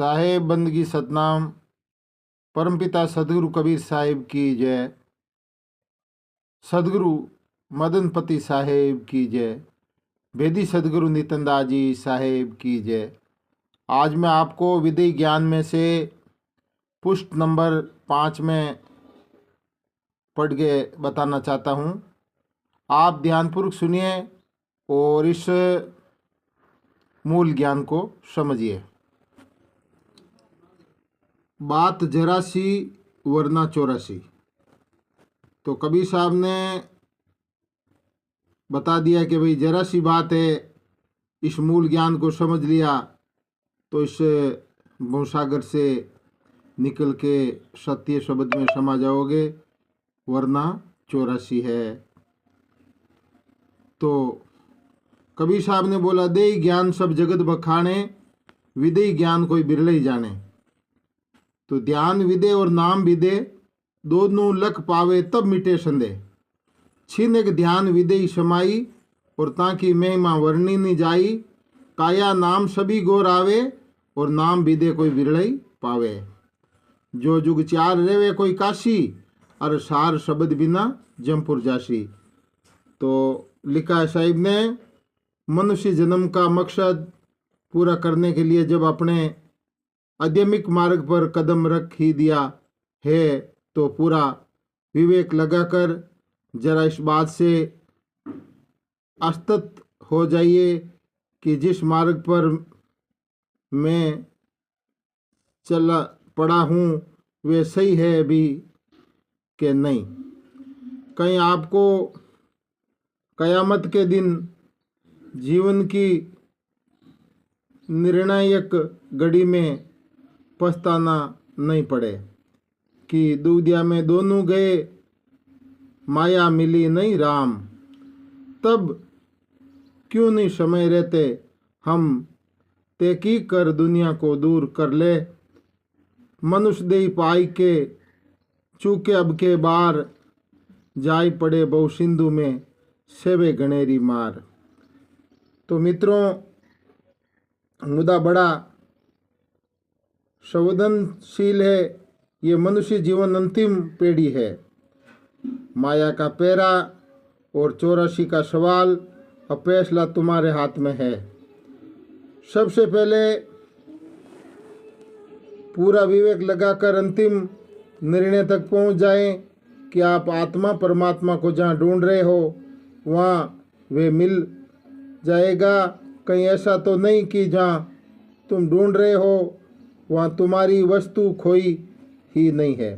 साहेब बंदगी सतनाम। परमपिता सदगुरु कबीर साहिब की जय। सदगुरु मदनपति साहेब की जय। वेदी सदगुरु नित्यानंद जी साहेब की जय। आज मैं आपको विधि ज्ञान में से पुष्ट नंबर 5 में पढ़ के बताना चाहता हूँ। आप ध्यानपूर्वक सुनिए और इस मूल ज्ञान को समझिए। बात जरा सी वरना 84। तो कबीर साहब ने बता दिया कि भाई जरा सी बात है, इस मूल ज्ञान को समझ लिया तो इस भवसागर से निकल के सत्य शब्द में समा जाओगे, वरना 84 है। तो कबीर साहब ने बोला, देई ज्ञान सब जगत बखाने, विदेई ज्ञान कोई बिरले ही जाने। तो ध्यान विदे और नाम विदे दोनों लख पावे तब मिटे संदेह। छिनक ध्यान विदेई समाई और ताकि महिमा वर्णी नहीं जाई। काया नाम सभी गोर आवे और नाम विदे कोई बिरले ही पावे। जो जुग चार रेवे कोई काशी और सार शब्द बिना जमपुर जासी। तो लिखा है साहिब ने, मनुष्य जन्म का मकसद पूरा करने के लिए जब अपने आध्यात्मिक मार्ग पर कदम रख ही दिया है तो पूरा विवेक लगाकर जरा इस बात से आस्तत हो जाइए कि जिस मार्ग पर मैं चला पड़ा हूँ वे सही है भी कि नहीं। कहीं आपको कयामत के दिन जीवन की निर्णायक घड़ी में पछताना नहीं पड़े कि दूधिया में दोनों गए, माया मिली नहीं राम। तब क्यों नहीं समय रहते हम तेकी कर दुनिया को दूर कर ले। मनुष्य दे पाई के चूके अब के बार, जाय पड़े बहु सिंधु में सेवे गणेरी मार। तो मित्रों, मुद्दा बड़ा संवेदनशील है। ये मनुष्य जीवन अंतिम पीढ़ी है। माया का पेरा और 84 का सवाल, अब फैसला तुम्हारे हाथ में है। सबसे पहले पूरा विवेक लगाकर अंतिम निर्णय तक पहुंच जाएं कि आप आत्मा परमात्मा को जहां ढूंढ रहे हो वहां वे मिल जाएगा। कहीं ऐसा तो नहीं कि जहां तुम ढूंढ रहे हो वहां तुम्हारी वस्तु खोई ही नहीं है।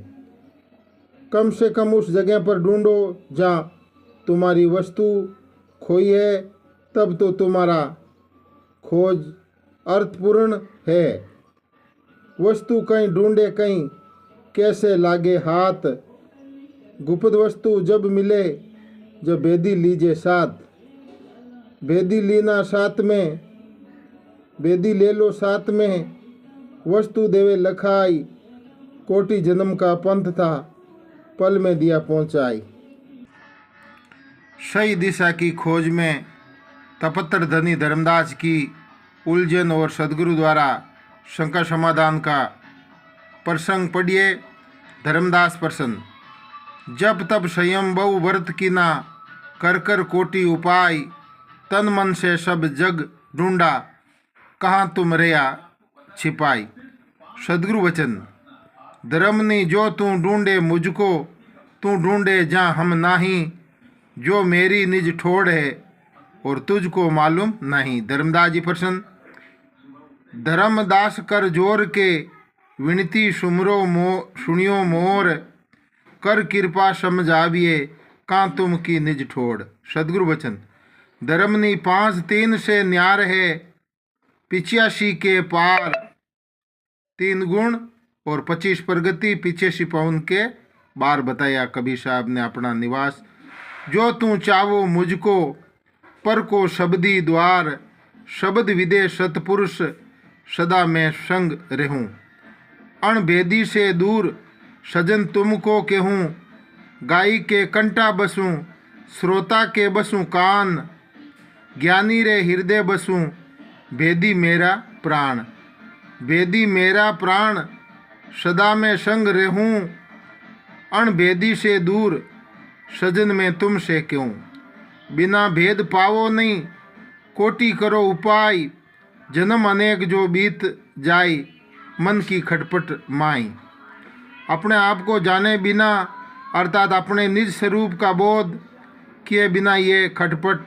कम से कम उस जगह पर ढूंढो जहां तुम्हारी वस्तु खोई है, तब तो तुम्हारा खोज अर्थपूर्ण है। वस्तु कहीं ढूंढे कहीं कैसे लागे हाथ, गुप्त वस्तु जब मिले जब भेदी लीजिए साथ। भेदी लीना साथ में, भेदी ले लो साथ में, वस्तु देवे लखाई। कोटि जन्म का पंथ था पल में दिया पहुंचाई। सही दिशा की खोज में तपत्र धनी धर्मदास की उलझन और सदगुरु द्वारा शंका समाधान का प्रसंग पढ़िए। धर्मदास प्रसन्न। जब तब संयम बहु व्रत कीना, कर कर कोटि उपाय। तन मन से सब जग ढूंढा, कहाँ तुम रया छिपाई। सदगुरु वचन। धर्मनी जो तू ढूंढे मुझको, तू ढूंढे जहाँ हम नाही। जो मेरी निज ठोड़ है और तुझको मालूम नहीं। धर्मदास जी प्रसन्न। धर्मदास कर जोर के विनती सुमरो सुनियो मोर। कर कृपा समझाविए कहाँ तुम की निज ठोड़। सदगुरु वचन। धर्मनी 5-3 से न्यार है, 85 के पार। 3 गुण और 25 प्रगति, 85 पवन के बार बताया कबीर साहब ने अपना निवास। जो तू चावो मुझको, पर को शब्दी द्वार। शब्द विदे सतपुरुष, सदा मैं संग रहूं। अणभेदी से दूर सजन तुमको कहूँ। गाई के कंटा बसूं, श्रोता के बसूं कान। ज्ञानी रे हृदय बसूं, भेदी मेरा प्राण। भेदी मेरा प्राण सदा मैं संग रहूं, अणभेदी से दूर सजन में तुमसे क्यों। बिना भेद पावो नहीं कोटि करो उपाय, जन्म अनेक जो बीत जाए मन की खटपट माई। अपने आप को जाने बिना अर्थात अपने निज स्वरूप का बोध किए बिना ये खटपट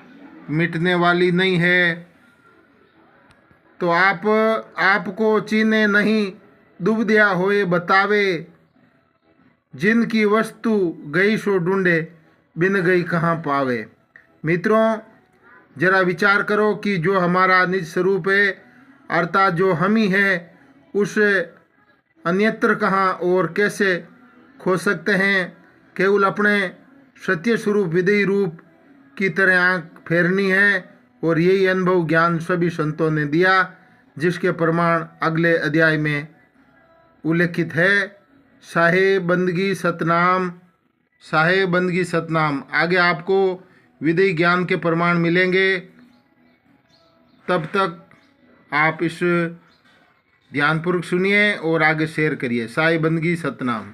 मिटने वाली नहीं है। तो आपको चीने नहीं दुबदिया होए बतावे, जिनकी वस्तु गई सो ढूंढे बिन गई कहाँ पावे। मित्रों, जरा विचार करो कि जो हमारा निज स्वरूप है अर्थात जो हम ही है, उसे अन्यत्र कहाँ और कैसे खो सकते हैं। केवल अपने सत्य स्वरूप विधेय रूप की तरह आँख फेरनी है और यही अनुभव ज्ञान सभी संतों ने दिया, जिसके प्रमाण अगले अध्याय में उल्लेखित है। साहेब बंदगी सतनाम, साहेब बंदगी सतनाम। आगे आपको विधेय ज्ञान के प्रमाण मिलेंगे। तब तक आप इस ध्यानपूर्वक सुनिए और आगे शेयर करिए। साहेब बंदगी सतनाम।